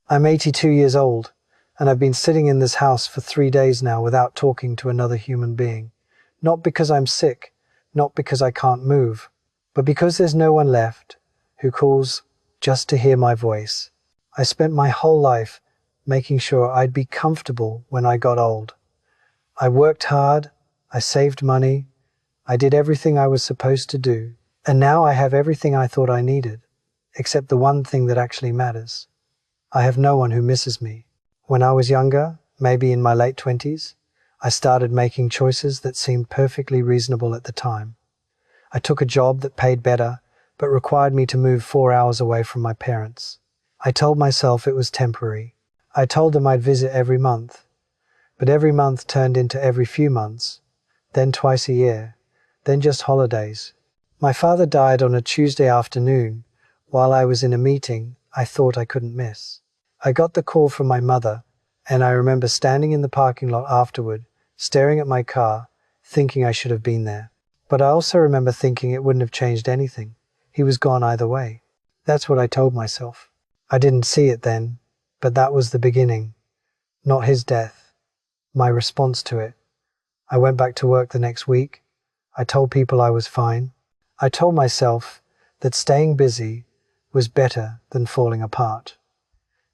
I'm 82 years old, and I've been sitting in this house for 3 days now without talking to another human being. Not because I'm sick, not because I can't move, but because there's no one left who calls just to hear my voice. I spent my whole life making sure I'd be comfortable when I got old. I worked hard, I saved money, I did everything I was supposed to do, and now I have everything I thought I needed, except the one thing that actually matters. I have no one who misses me. When I was younger, maybe in my late 20s, I started making choices that seemed perfectly reasonable at the time. I took a job that paid better, but required me to move 4 hours away from my parents. I told myself it was temporary. I told them I'd visit every month, but every month turned into every few months, then twice a year, then just holidays. My father died on a Tuesday afternoon while I was in a meeting I thought I couldn't miss. I got the call from my mother, and I remember standing in the parking lot afterward, staring at my car, thinking I should have been there. But I also remember thinking it wouldn't have changed anything. He was gone either way. That's what I told myself. I didn't see it then, but that was the beginning. Not his death, my response to it. I went back to work the next week. I told people I was fine. I told myself that staying busy was better than falling apart.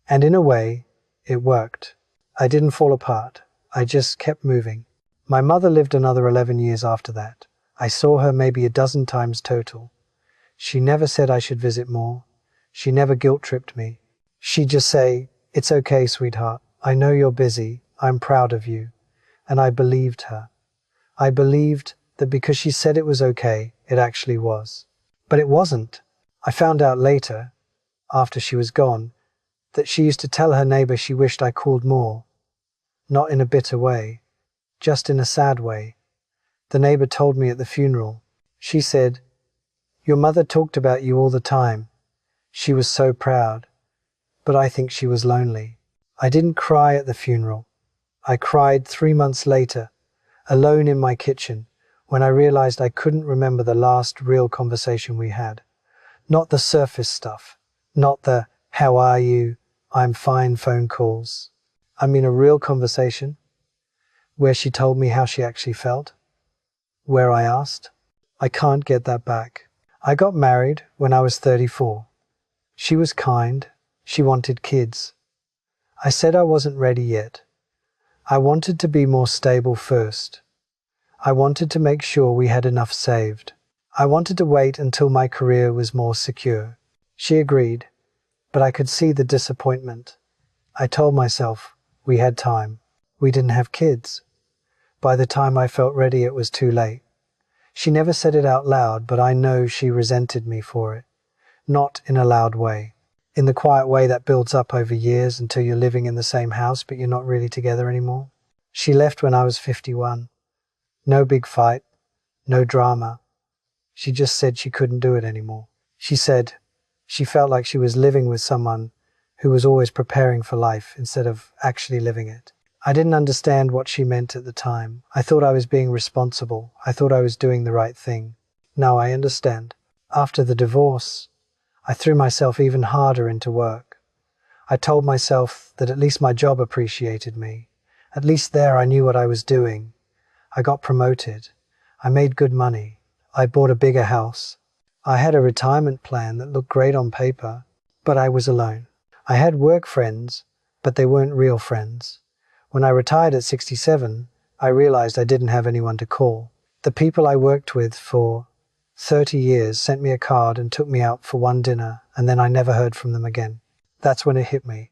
And in a way, it worked. I didn't fall apart. I just kept moving. My mother lived another 11 years after that. I saw her maybe a dozen times total. She never said I should visit more. She never guilt-tripped me. She'd just say, "It's okay, sweetheart. I know you're busy. I'm proud of you." And I believed her. I believed that because she said it was okay, it actually was. But it wasn't. I found out later, after she was gone, that she used to tell her neighbor she wished I called more. Not in a bitter way, just in a sad way. The neighbor told me at the funeral. She said, "Your mother talked about you all the time. She was so proud, but I think she was lonely." I didn't cry at the funeral. I cried 3 months later, alone in my kitchen, when I realized I couldn't remember the last real conversation we had. Not the surface stuff, not the "how are you, I'm fine" phone calls. I mean a real conversation, where she told me how she actually felt, where I asked. I can't get that back. I got married when I was 34. She was kind. She wanted kids. I said I wasn't ready yet. I wanted to be more stable first. I wanted to make sure we had enough saved. I wanted to wait until my career was more secure. She agreed, but I could see the disappointment. I told myself we had time. We didn't have kids. By the time I felt ready, it was too late. She never said it out loud, but I know she resented me for it. Not in a loud way. In the quiet way that builds up over years until you're living in the same house, but you're not really together anymore. She left when I was 51. No big fight, no drama. She just said she couldn't do it anymore. She said she felt like she was living with someone who was always preparing for life instead of actually living it. I didn't understand what she meant at the time. I thought I was being responsible. I thought I was doing the right thing. Now I understand. After the divorce, I threw myself even harder into work. I told myself that at least my job appreciated me. At least there I knew what I was doing. I got promoted. I made good money. I bought a bigger house. I had a retirement plan that looked great on paper, but I was alone. I had work friends, but they weren't real friends. When I retired at 67, I realized I didn't have anyone to call. The people I worked with for 30 years sent me a card and took me out for one dinner, and then I never heard from them again. That's when it hit me.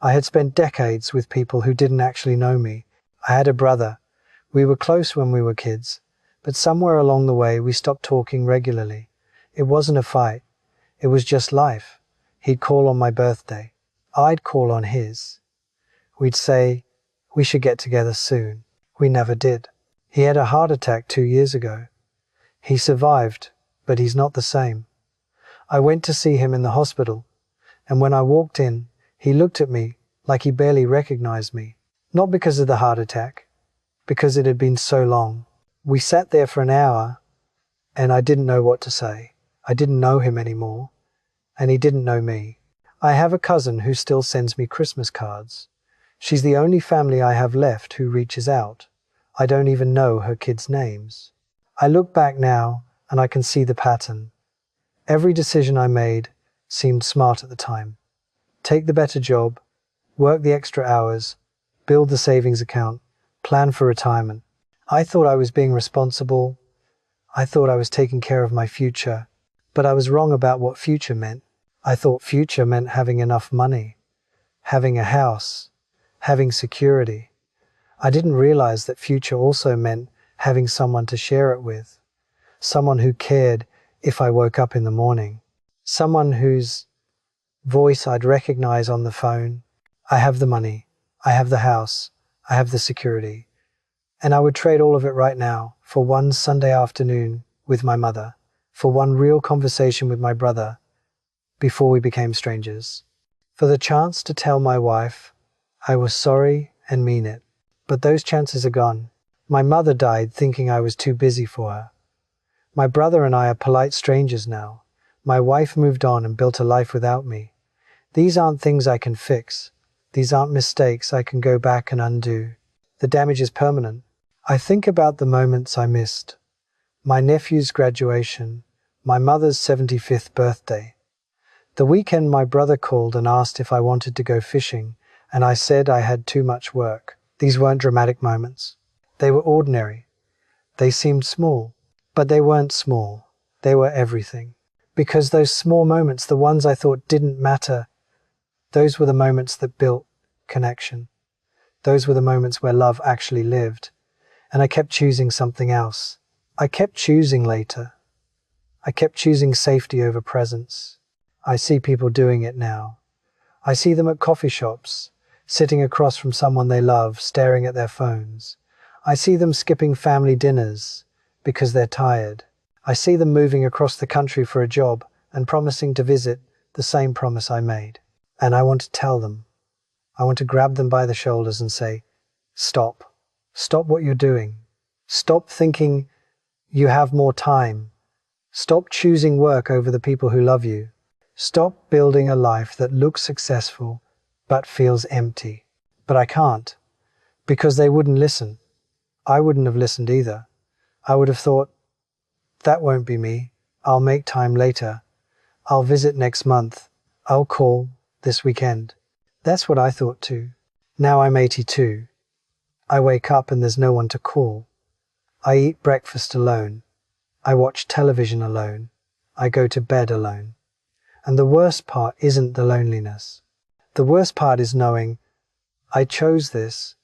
I had spent decades with people who didn't actually know me. I had a brother. We were close when we were kids, but somewhere along the way we stopped talking regularly. It wasn't a fight. It was just life. He'd call on my birthday. I'd call on his. We'd say, "We should get together soon." We never did. He had a heart attack 2 years ago. He survived, but he's not the same. I went to see him in the hospital, and when I walked in, he looked at me like he barely recognized me. Not because of the heart attack, because it had been so long. We sat there for an hour, and I didn't know what to say. I didn't know him anymore, and he didn't know me. I have a cousin who still sends me Christmas cards. She's the only family I have left who reaches out. I don't even know her kids' names. I look back now and I can see the pattern. Every decision I made seemed smart at the time. Take the better job, work the extra hours, build the savings account, plan for retirement. I thought I was being responsible. I thought I was taking care of my future. But I was wrong about what future meant. I thought future meant having enough money, having a house, having security. I didn't realize that future also meant having someone to share it with, someone who cared if I woke up in the morning, someone whose voice I'd recognize on the phone. I have the money, I have the house, I have the security, and I would trade all of it right now for one Sunday afternoon with my mother, for one real conversation with my brother before we became strangers, for the chance to tell my wife I was sorry and mean it. But those chances are gone. My mother died thinking I was too busy for her. My brother and I are polite strangers now. My wife moved on and built a life without me. These aren't things I can fix. These aren't mistakes I can go back and undo. The damage is permanent. I think about the moments I missed. My nephew's graduation, my mother's 75th birthday. The weekend my brother called and asked if I wanted to go fishing, and I said I had too much work. These weren't dramatic moments. They were ordinary. They seemed small, but they weren't small. They were everything. Because those small moments, the ones I thought didn't matter, those were the moments that built connection. Those were the moments where love actually lived. And I kept choosing something else. I kept choosing later. I kept choosing safety over presence. I see people doing it now. I see them at coffee shops, sitting across from someone they love, staring at their phones. I see them skipping family dinners because they're tired. I see them moving across the country for a job and promising to visit the same promise I made. And I want to tell them. I want to grab them by the shoulders and say, stop. Stop what you're doing. Stop thinking you have more time. Stop choosing work over the people who love you. Stop building a life that looks successful but feels empty. But I can't, because they wouldn't listen. I wouldn't have listened either. I would have thought, that won't be me. I'll make time later. I'll visit next month. I'll call this weekend. That's what I thought too. Now I'm 82. I wake up and there's no one to call. I eat breakfast alone. I watch television alone. I go to bed alone. And the worst part isn't the loneliness. The worst part is knowing I chose this,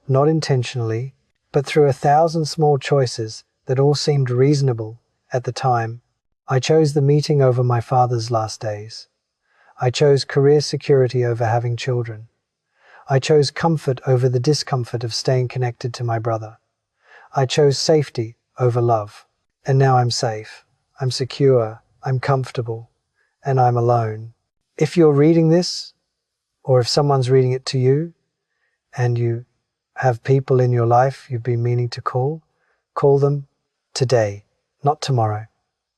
not intentionally, but through 1,000 small choices that all seemed reasonable at the time. I chose the meeting over my father's last days. I chose career security over having children. I chose comfort over the discomfort of staying connected to my brother. I chose safety over love. And now I'm safe. I'm secure. I'm comfortable. And I'm alone. If you're reading this, or if someone's reading it to you, and you have people in your life you've been meaning to call them today, not tomorrow,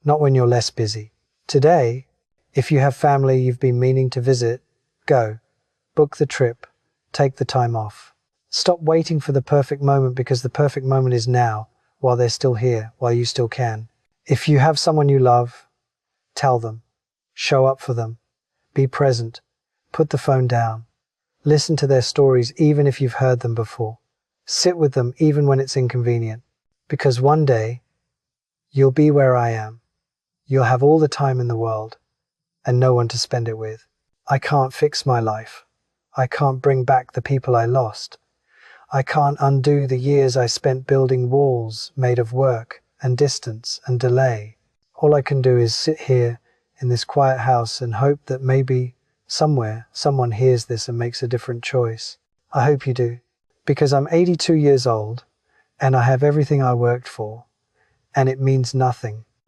not when you're less busy. Today, if you have family you've been meaning to visit, go. Book the trip. Take the time off. Stop waiting for the perfect moment, because the perfect moment is now, while they're still here, while you still can. If you have someone you love, tell them. Show up for them. Be present. Put the phone down. Listen to their stories even if you've heard them before. Sit with them even when it's inconvenient. Because one day, you'll be where I am. You'll have all the time in the world and no one to spend it with. I can't fix my life. I can't bring back the people I lost. I can't undo the years I spent building walls made of work and distance and delay. All I can do is sit here in this quiet house and hope that maybe somewhere someone hears this and makes a different choice. I hope you do, because I'm 82 years old and I have everything I worked for, and it means nothing.